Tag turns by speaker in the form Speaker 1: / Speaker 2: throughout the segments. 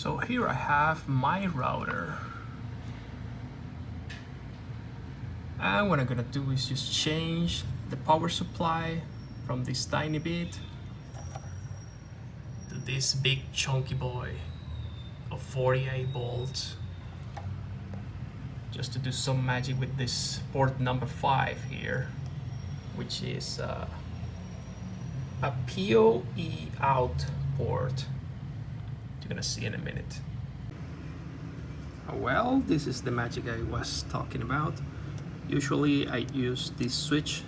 Speaker 1: So here I have my router, and what I'm gonna do is just change the power supply from this tiny bit to this big chunky boy of 48 volts, just to do some magic with this port number 5 here, which is a POE out port. You're gonna see in a minute. Well, this is the magic I was talking about. Usually I use this switch,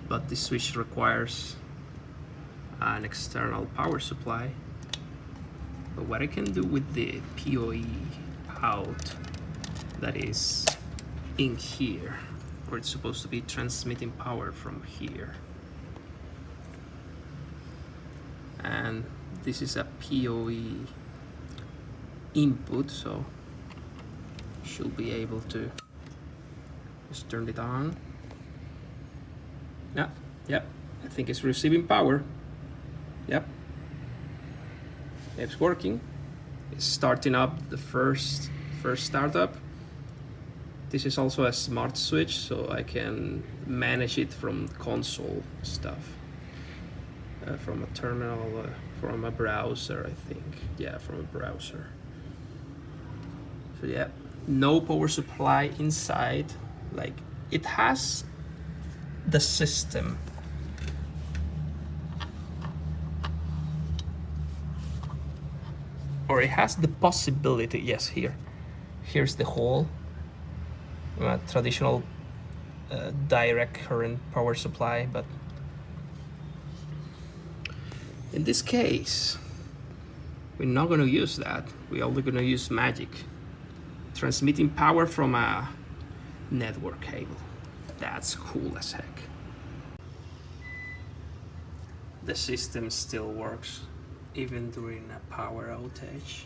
Speaker 1: but this switch requires an external power supply. But what I can do with the POE out, that is in here, where it's supposed to be transmitting power from here. And this is a POE input, so should be able to just turn it on. Yep, I think it's receiving power. Yep, it's working. It's starting up the first startup. This is also a smart switch, so I can manage it from console stuff, from a terminal, from a browser, I think. Yeah, from a browser. So yeah, no power supply inside. Like, it has the system. Or it has the possibility, yes, here's the hole, traditional direct current power supply, but in this case, we're not going to use that. We're only going to use magic, transmitting power from a network cable. That's cool as heck. The system still works even during a power outage.